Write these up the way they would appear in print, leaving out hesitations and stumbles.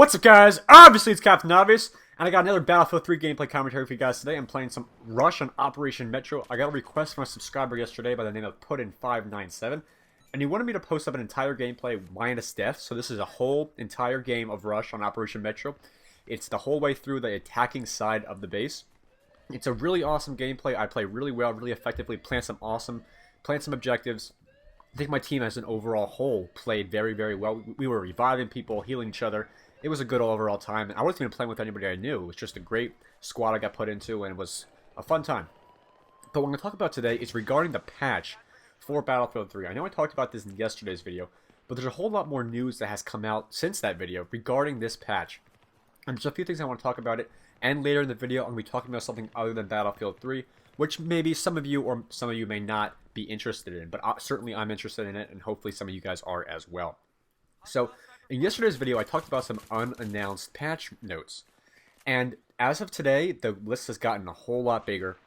What's up, guys? Obviously, it's Captain Obvious, and I got another Battlefield 3 gameplay commentary for you guys today. I'm playing some Rush on Operation Metro. I got a request from a subscriber yesterday by the name of Putin597, and he wanted me to post up an entire gameplay minus death. So this is a whole entire game of Rush on Operation Metro. It's the whole way through the attacking side of the base. It's a really awesome gameplay. I play really well, really effectively, plant some objectives. I think my team as an overall whole played very, very well. We were reviving people, healing each other. It was a good overall time. I wasn't even playing with anybody I knew. It was just a great squad I got put into, and it was a fun time. But what I'm going to talk about today is regarding the patch for Battlefield 3. I know I talked about this in yesterday's video, but there's a whole lot more news that has come out since that video regarding this patch. And there's a few things I want to talk about it, and later in the video I'm going to be talking about something other than Battlefield 3, which maybe some of you or some of you may not be interested in, but certainly I'm interested in it, and hopefully some of you guys are as well. So, in yesterday's video, I talked about some unannounced patch notes. And as of today, the list has gotten a whole lot bigger.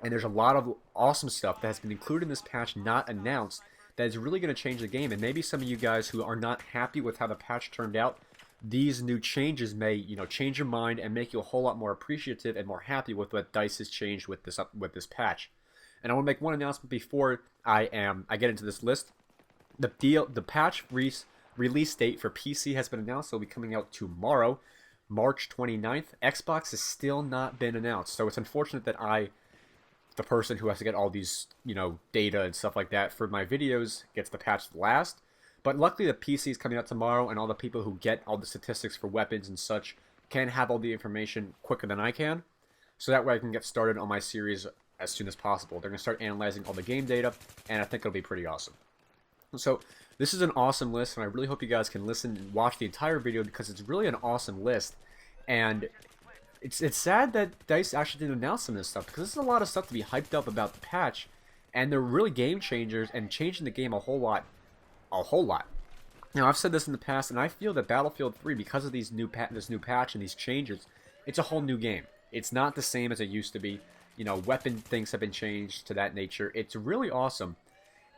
And there's a lot of awesome stuff that has been included in this patch, not announced, that is really going to change the game. And maybe some of you guys who are not happy with how the patch turned out, these new changes may, change your mind and make you a whole lot more appreciative and more happy with what DICE has changed with this patch. And I want to make one announcement before I get into this list. The patch release date for PC has been announced. It'll be coming out tomorrow, March 29th. Xbox has still not been announced. So it's unfortunate that the person who has to get all these, data and stuff like that for my videos, gets the patch last. But luckily the PC is coming out tomorrow, and all the people who get all the statistics for weapons and such can have all the information quicker than I can. So that way I can get started on my series as soon as possible. They're going to start analyzing all the game data, and I think it'll be pretty awesome. So this is an awesome list, and I really hope you guys can listen and watch the entire video because it's really an awesome list. And it's sad that DICE actually didn't announce some of this stuff, because this is a lot of stuff to be hyped up about the patch, and they're really game changers and changing the game a whole lot. Now, I've said this in the past, and I feel that Battlefield 3, because of this new patch and these changes, it's a whole new game. It's not the same as it used to be. Weapon things have been changed to that nature. It's really awesome.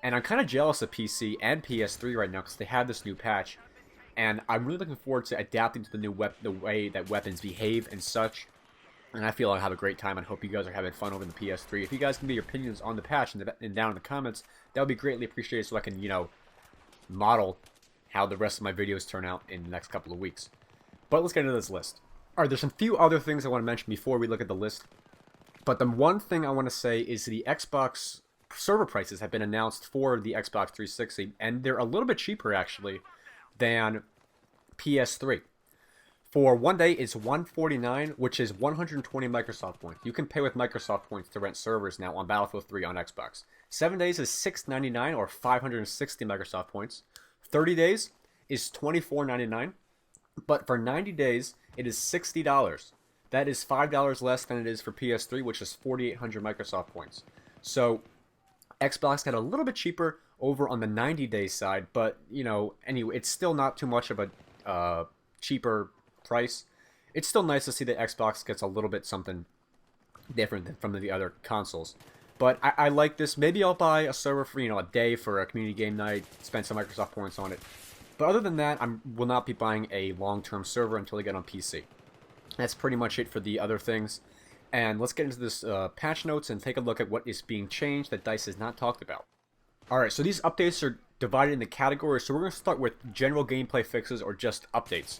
And I'm kind of jealous of PC and PS3 right now because they have this new patch. And I'm really looking forward to adapting to the way that weapons behave and such. And I feel I'll have a great time. I hope you guys are having fun over the PS3. If you guys can give your opinions on the patch and down in the comments, that would be greatly appreciated so I can, model how the rest of my videos turn out in the next couple of weeks. But let's get into this list. Alright, there's some few other things I want to mention before we look at the list. But the one thing I want to say is the Xbox server prices have been announced for the Xbox 360, and they're a little bit cheaper actually than PS3. For one day it's $149, which is 120 Microsoft points. You can pay with Microsoft points to rent servers now on Battlefield 3 on Xbox. 7 days is $6.99 or 560 Microsoft points. 30 days is $24.99, but for 90 days it is $60. That is $5 less than it is for PS3, which is 4,800 Microsoft points. So Xbox got a little bit cheaper over on the 90-day side, but, anyway, it's still not too much of a cheaper price. It's still nice to see that Xbox gets a little bit something different than from the other consoles. But I like this. Maybe I'll buy a server for, a day for a community game night, spend some Microsoft points on it. But other than that, I will not be buying a long-term server until I get on PC. That's pretty much it for the other things. And let's get into this patch notes and take a look at what is being changed that DICE has not talked about. Alright, so these updates are divided into categories, so we're going to start with general gameplay fixes or just updates.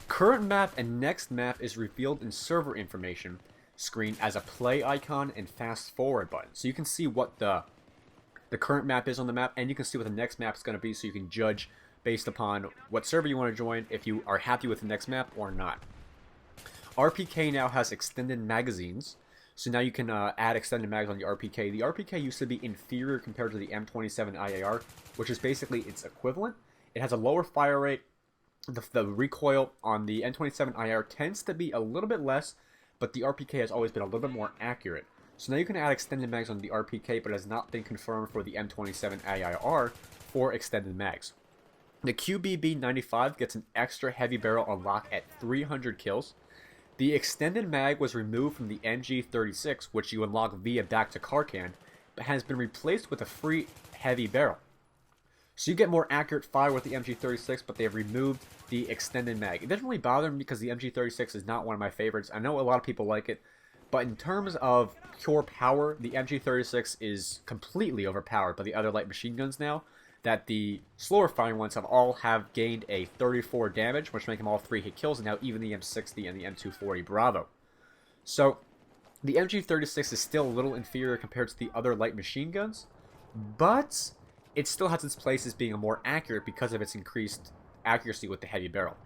Current map and next map is revealed in server information screen as a play icon and fast forward button. So you can see what the current map is on the map, and you can see what the next map is going to be, so you can judge based upon what server you want to join if you are happy with the next map or not. RPK now has extended magazines, so now you can add extended mags on the RPK. The RPK used to be inferior compared to the M27 IAR, which is basically its equivalent. It has a lower fire rate. The recoil on the M27 IAR tends to be a little bit less, but the RPK has always been a little bit more accurate. So now you can add extended mags on the RPK, but it has not been confirmed for the M27 IAR for extended mags. The QBB95 gets an extra heavy barrel unlock at 300 kills. The extended mag was removed from the NG36, which you unlock via back to Karkan, but has been replaced with a free heavy barrel. So you get more accurate fire with the MG36, but they have removed the extended mag. It doesn't really bother me because the MG36 is not one of my favorites. I know a lot of people like it, but in terms of pure power, the MG36 is completely overpowered by the other light machine guns now. That the slower firing ones have gained a 34 damage, which make them all 3-hit kills, and now even the M60 and the M240 Bravo. So the MG36 is still a little inferior compared to the other light machine guns, but it still has its place as being more accurate because of its increased accuracy with the heavy barrel.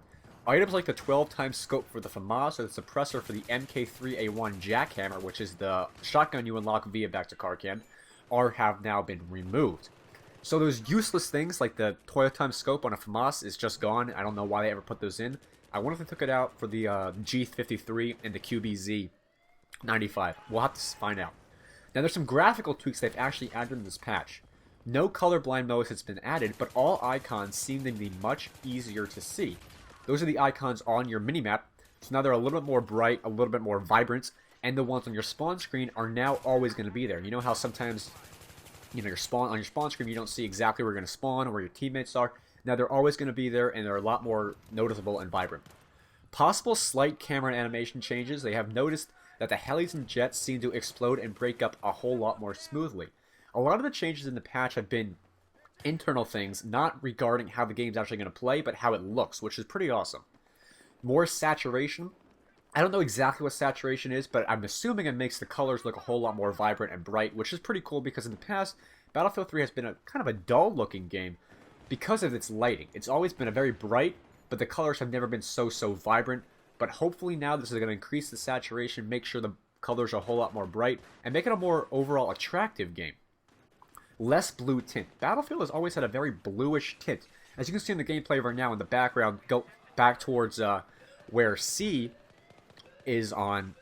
Items like the 12x scope for the FAMAS or the suppressor for the MK3A1 jackhammer, which is the shotgun you unlock via back to Karkan, have now been removed. So those useless things like the 12x scope on a FAMAS is just gone. I don't know why they ever put those in. I wonder if they took it out for the G53 and the QBZ95. We'll have to find out. Now there's some graphical tweaks they've actually added in this patch. No colorblind mode has been added, but all icons seem to be much easier to see. Those are the icons on your minimap, so now they're a little bit more bright, a little bit more vibrant, and the ones on your spawn screen are now always going to be there. You know how sometimes, on your spawn screen you don't see exactly where you're going to spawn or where your teammates are? Now they're always going to be there, and they're a lot more noticeable and vibrant. Possible slight camera and animation changes. They have noticed that the helis and jets seem to explode and break up a whole lot more smoothly. A lot of the changes in the patch have been internal things, not regarding how the game's actually going to play, but how it looks, which is pretty awesome. More saturation. I don't know exactly what saturation is, but I'm assuming it makes the colors look a whole lot more vibrant and bright, which is pretty cool because in the past, Battlefield 3 has been a kind of a dull-looking game because of its lighting. It's always been a very bright, but the colors have never been so vibrant. But hopefully now this is going to increase the saturation, make sure the colors are a whole lot more bright, and make it a more overall attractive game. Less blue tint. Battlefield has always had a very bluish tint. As you can see in the gameplay right now in the background, go back towards where C is on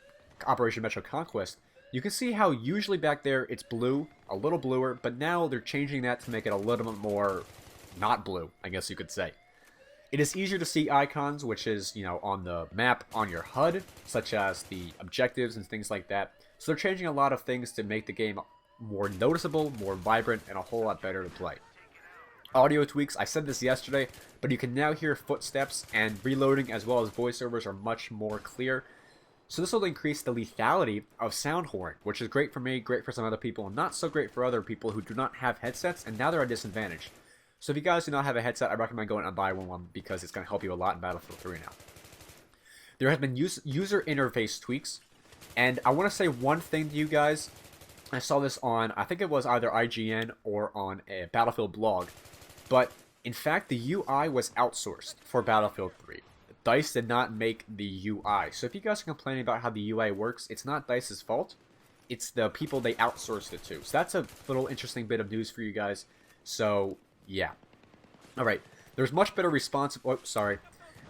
Operation Metro Conquest. You can see how usually back there it's blue, a little bluer, but now they're changing that to make it a little bit more not blue, I guess you could say. It is easier to see icons, which is, on the map, on your HUD, such as the objectives and things like that. So they're changing a lot of things to make the game more noticeable, more vibrant, and a whole lot better to play. Audio tweaks, I said this yesterday, but you can now hear footsteps, and reloading as well as voiceovers are much more clear. So this will increase the lethality of sound horn, which is great for me, great for some other people, and not so great for other people who do not have headsets, and now they're at a disadvantage. So if you guys do not have a headset, I recommend going and buying one because it's going to help you a lot in Battlefield 3 now. There have been user interface tweaks, and I want to say one thing to you guys. I saw this on, I think it was either IGN or on a Battlefield blog, but in fact the UI was outsourced for Battlefield 3. DICE did not make the UI, so if you guys are complaining about how the UI works, it's not DICE's fault, it's the people they outsourced it to. So that's a little interesting bit of news for you guys, so yeah. Alright, there's much better responsive,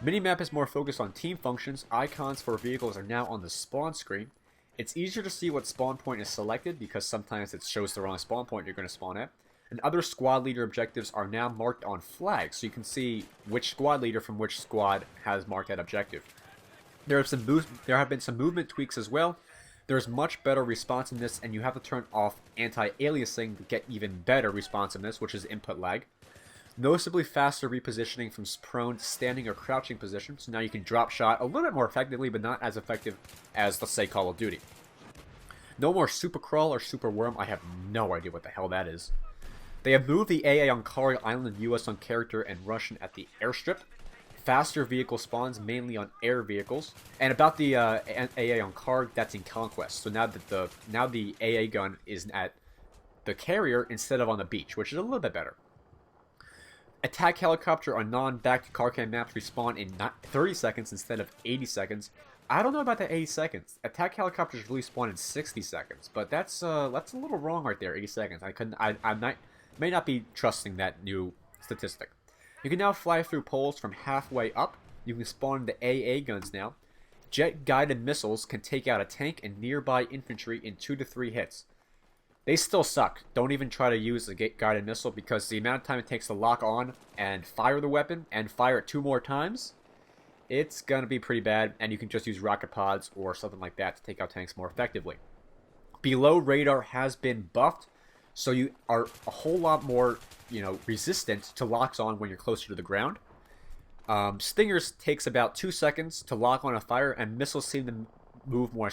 Minimap is more focused on team functions, icons for vehicles are now on the spawn screen. It's easier to see what spawn point is selected because sometimes it shows the wrong spawn point you're going to spawn at. And other squad leader objectives are now marked on flags, so you can see which squad leader from which squad has marked that objective. There have been some movement tweaks as well. There's much better responsiveness, and you have to turn off anti-aliasing to get even better responsiveness, which is input lag. Noticeably faster repositioning from prone to standing or crouching position, so now you can drop shot a little bit more effectively, but not as effective as, let's say, Call of Duty. No more super crawl or super worm. I have no idea what the hell that is. They have moved the AA on Kari Island and US on character and Russian at the airstrip. Faster vehicle spawns, mainly on air vehicles. And about the AA on Kari, that's in Conquest. So now that the AA gun is at the carrier instead of on the beach, which is a little bit better. Attack helicopter on non-back to Karkan maps respawn in 30 seconds instead of 80 seconds. I don't know about the 80 seconds. Attack helicopters really spawn in 60 seconds, but that's a little wrong right there. 80 seconds. I may not be trusting that new statistic. You can now fly through poles from halfway up. You can spawn the AA guns now. Jet guided missiles can take out a tank and nearby infantry in 2 to 3 hits. They still suck. Don't even try to use the guided missile because the amount of time it takes to lock on and fire the weapon and fire it 2 more times, it's going to be pretty bad, and you can just use rocket pods or something like that to take out tanks more effectively. Below radar has been buffed, So you are a whole lot more, resistant to locks on when you're closer to the ground. Stingers takes about 2 seconds to lock on a fire, and missiles seem to move more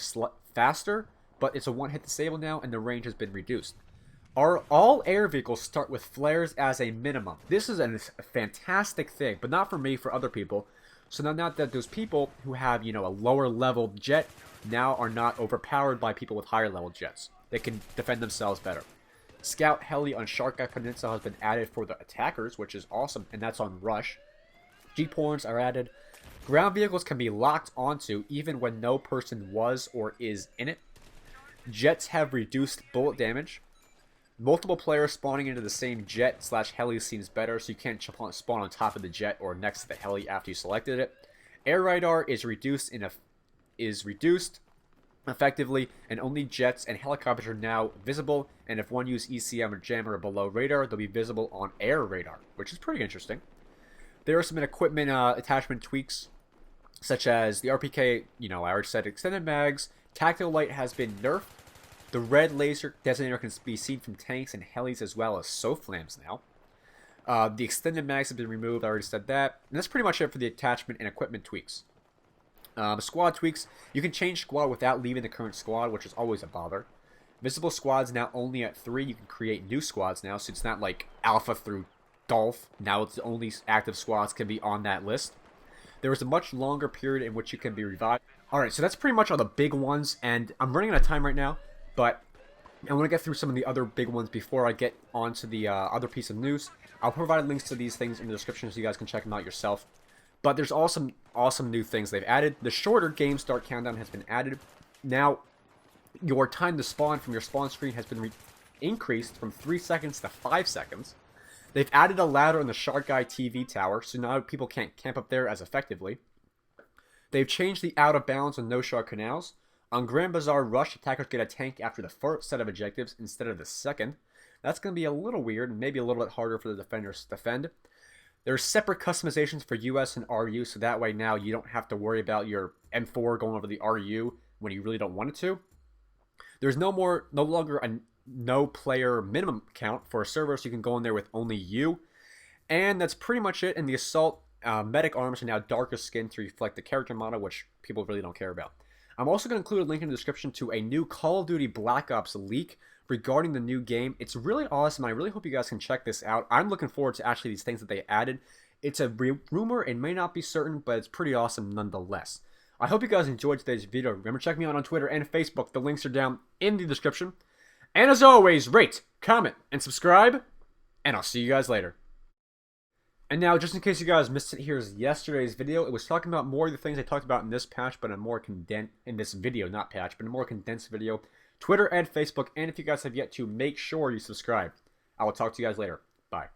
faster, but it's a one-hit disable now, and the range has been reduced. All air vehicles start with flares as a minimum. This is a fantastic thing, but not for me, for other people. So now that those people who have, a lower level jet now are not overpowered by people with higher level jets. They can defend themselves better. Scout Heli on Shark Guy Peninsula has been added for the attackers, which is awesome, and that's on Rush. Jeep horns are added. Ground vehicles can be locked onto even when no person was or is in it. Jets have reduced bullet damage. Multiple players spawning into the same jet/heli seems better, so you can't spawn on top of the jet or next to the heli after you selected it. Air radar is reduced effectively, and only jets and helicopters are now visible, and if one use ECM or jammer below radar, they'll be visible on air radar, which is pretty interesting. There are some equipment attachment tweaks, such as the RPK, I already said extended mags. Tactical light has been nerfed. The red laser designator can be seen from tanks and helis as well as SOFLAMs now. The extended mags have been removed, I already said that. And that's pretty much it for the attachment and equipment tweaks. Squad tweaks, you can change squad without leaving the current squad, which is always a bother. Visible squads now only at 3. You can create new squads now, so it's not like Alpha through Dolph. Now it's only active squads can be on that list. There is a much longer period in which you can be revived. Alright, so that's pretty much all the big ones, and I'm running out of time right now, but I want to get through some of the other big ones before I get onto the other piece of news. I'll provide links to these things in the description so you guys can check them out yourself. But there's also awesome new things they've added. The shorter game start countdown has been added. Now, your time to spawn from your spawn screen has been increased from 3 seconds to 5 seconds. They've added a ladder in the Shark Guy TV tower, so now people can't camp up there as effectively. They've changed the out of bounds on No Shark Canals. On Grand Bazaar Rush, attackers get a tank after the first set of objectives instead of the second. That's going to be a little weird and maybe a little bit harder for the defenders to defend. There's separate customizations for US and RU, so that way now you don't have to worry about your M4 going over the RU when you really don't want it to. There's no longer a no player minimum count for a server, so you can go in there with only you. And that's pretty much it. And the assault medic arms are now darker skin to reflect the character model, which people really don't care about. I'm also going to include a link in the description to a new Call of Duty Black Ops leak regarding the new game. It's really awesome. I really hope you guys can check this out. I'm looking forward to actually these things that they added. It's a rumor. It may not be certain, but it's pretty awesome nonetheless. I hope you guys enjoyed today's video. Remember, check me out on Twitter and Facebook. The links are down in the description. And as always, rate, comment, and subscribe. And I'll see you guys later. And now, just in case you guys missed it, here's yesterday's video. It was talking about more of the things I talked about in this patch, but in this video, not patch, but a more condensed video. Twitter and Facebook, and if you guys have yet to, make sure you subscribe. I will talk to you guys later. Bye.